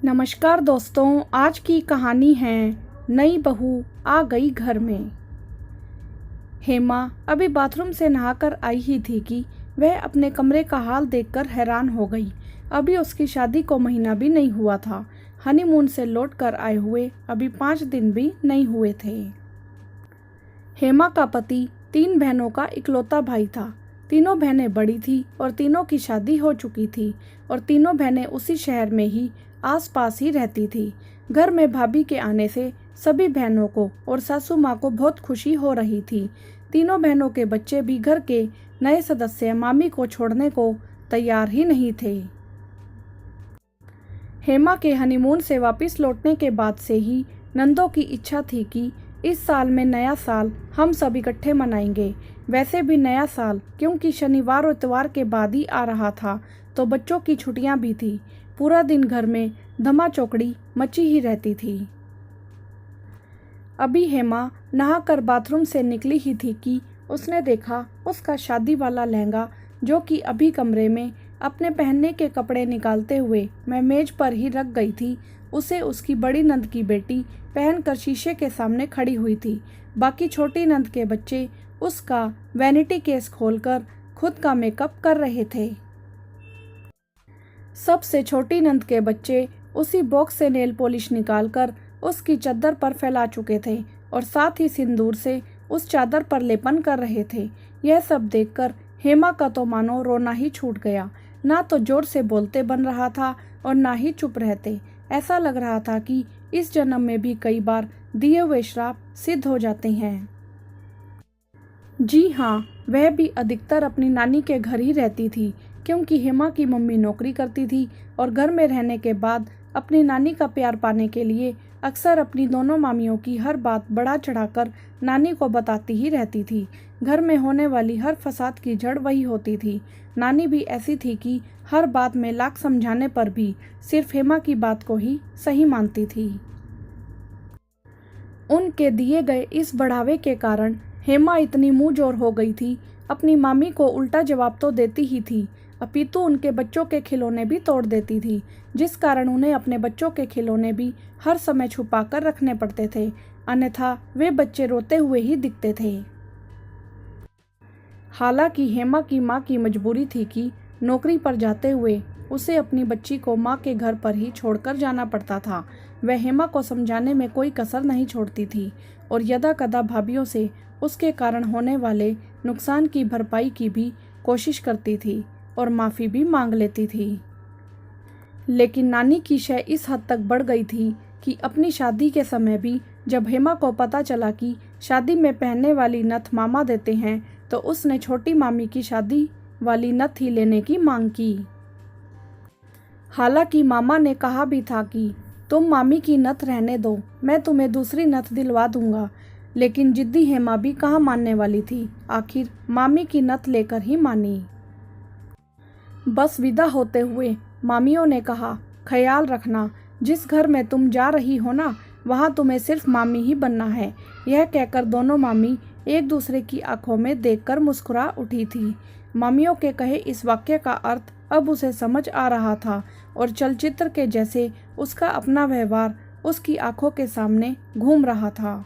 नमस्कार दोस्तों, आज की कहानी है नई बहू आ गई घर में। हेमा अभी बाथरूम से नहाकर आई ही थी कि वह अपने कमरे का हाल देखकर हैरान हो गई। अभी उसकी शादी को महीना भी नहीं हुआ था। हनीमून से लौटकर आए हुए अभी 5 दिन भी नहीं हुए थे। हेमा का पति 3 बहनों का इकलौता भाई था। तीनों बहनें बड़ी थी और तीनों की शादी हो चुकी थी और तीनों बहनें उसी शहर में ही आसपास ही रहती थी। घर में भाभी के आने से सभी बहनों को और सासू माँ को बहुत खुशी हो रही थी। तीनों बहनों के बच्चे भी घर के नए सदस्य मामी को छोड़ने को तैयार ही नहीं थे। हेमा के हनीमून से वापस लौटने के बाद से ही नंदों की इच्छा थी कि इस साल में नया साल हम सब इकट्ठे मनाएंगे। वैसे भी नया साल क्योंकि शनिवार और इतवार के बाद ही आ रहा था, तो बच्चों की छुट्टियां भी थी। पूरा दिन घर में धमा चौकड़ी मची ही रहती थी। अभी हेमा नहाकर बाथरूम से निकली ही थी कि उसने देखा उसका शादी वाला लहंगा, जो कि अभी कमरे में अपने पहनने के कपड़े निकालते हुए मैं मेज पर ही रख गई थी, उसे उसकी बड़ी नंद की बेटी पहनकर शीशे के सामने खड़ी हुई थी। बाकी छोटी नंद के बच्चे उसका वैनिटी केस खोलकर खुद का मेकअप कर रहे थे। सबसे छोटी नंद के बच्चे उसी बॉक्स से नेल पॉलिश निकालकर उसकी चादर पर फैला चुके थे और साथ ही सिंदूर से उस चादर पर लेपन कर रहे थे। यह सब देखकर हेमा का तो मानो रोना ही छूट गया। ना तो जोर से बोलते बन रहा था और ना ही चुप रहते। ऐसा लग रहा था कि इस जन्म में भी कई बार दिए हुए श्राप सिद्ध हो जाते हैं। जी हाँ, वह भी अधिकतर अपनी नानी के घर ही रहती थी, क्योंकि हेमा की मम्मी नौकरी करती थी और घर में रहने के बाद अपनी नानी का प्यार पाने के लिए अक्सर अपनी दोनों मामियों की हर बात बढ़ा चढ़ाकर नानी को बताती ही रहती थी। घर में होने वाली हर फसाद की जड़ वही होती थी। नानी भी ऐसी थी कि हर बात में लाख समझाने पर भी सिर्फ हेमा की बात को ही सही मानती थी। उनके दिए गए इस बढ़ावे के कारण हेमा इतनी मुंहजोर हो गई थी, अपनी मामी को उल्टा जवाब तो देती ही थी, अपितु उनके बच्चों के खिलौने भी तोड़ देती थी, जिस कारण उन्हें अपने बच्चों के खिलौने भी हर समय छुपा कर रखने पड़ते थे, अन्यथा वे बच्चे रोते हुए ही दिखते थे। हालांकि हेमा की माँ की मजबूरी थी कि नौकरी पर जाते हुए उसे अपनी बच्ची को माँ के घर पर ही छोड़कर जाना पड़ता था। वह हेमा को समझाने में कोई कसर नहीं छोड़ती थी और यदा कदा भाभीयों से उसके कारण होने वाले नुकसान की भरपाई की भी कोशिश करती थी और माफ़ी भी मांग लेती थी। लेकिन नानी की शय इस हद तक बढ़ गई थी कि अपनी शादी के समय भी जब हेमा को पता चला कि शादी में पहनने वाली नथ मामा देते हैं, तो उसने छोटी मामी की शादी वाली नथ ही लेने की मांग की। हालांकि मामा ने कहा भी था कि तुम मामी की नथ रहने दो, मैं तुम्हें दूसरी नथ दिलवा दूंगा, लेकिन जिद्दी हेमा भी कहाँ मानने वाली थी। आखिर मामी की नथ लेकर ही मानी। बस विदा होते हुए मामियों ने कहा, ख्याल रखना, जिस घर में तुम जा रही हो ना, वहाँ तुम्हें सिर्फ मामी ही बनना है। यह कहकर दोनों मामी एक दूसरे की आंखों में देखकर मुस्कुरा उठी थी। मामियों के कहे इस वाक्य का अर्थ अब उसे समझ आ रहा था और चलचित्र के जैसे उसका अपना व्यवहार उसकी आंखों के सामने घूम रहा था।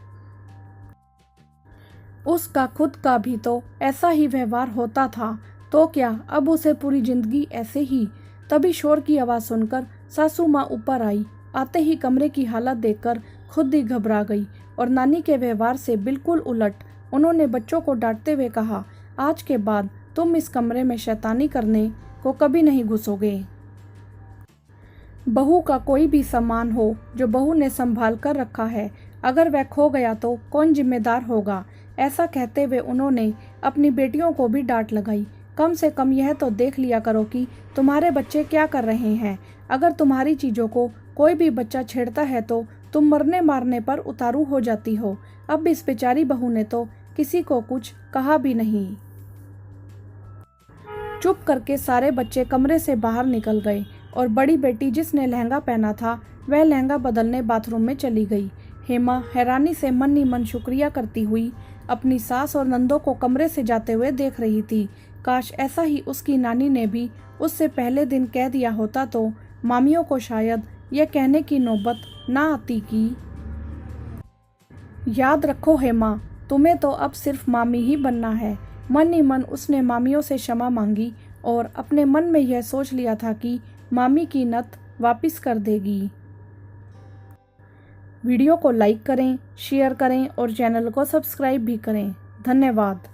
उसका खुद का भी तो ऐसा ही व्यवहार होता था, तो क्या अब उसे पूरी जिंदगी ऐसे ही। तभी शोर की आवाज़ सुनकर सासू माँ ऊपर आई। आते ही कमरे की हालत देखकर खुद ही घबरा गई और नानी के व्यवहार से बिल्कुल उलट उन्होंने बच्चों को डांटते हुए कहा, आज के बाद तुम इस कमरे में शैतानी करने को कभी नहीं घुसोगे। बहू का कोई भी सामान हो जो बहू ने संभाल कर रखा है, अगर वह खो गया तो कौन जिम्मेदार होगा। ऐसा कहते हुए उन्होंने अपनी बेटियों को भी डांट लगाई। कम से कम यह तो देख लिया करो कि तुम्हारे बच्चे क्या कर रहे हैं। अगर तुम्हारी चीज़ों को कोई भी बच्चा छेड़ता है तो तुम मरने मारने पर उतारू हो जाती हो। अब इस बेचारी बहू ने तो किसी को कुछ कहा भी नहीं। चुप करके सारे बच्चे कमरे से बाहर निकल गए और बड़ी बेटी जिसने लहंगा पहना था वह लहंगा बदलने बाथरूम में चली गई। हेमा हैरानी से मन ही मन शुक्रिया करती हुई अपनी सास और नंदों को कमरे से जाते हुए देख रही थी। काश ऐसा ही उसकी नानी ने भी उससे पहले दिन कह दिया होता तो मामियों को शायद यह कहने की नौबत ना आती कि याद रखो हेमा, तुम्हें तो अब सिर्फ मामी ही बनना है। मन ही मन उसने मामियों से क्षमा मांगी और अपने मन में यह सोच लिया था कि मामी की नत वापिस कर देगी। वीडियो को लाइक करें, शेयर करें और चैनल को सब्सक्राइब भी करें। धन्यवाद।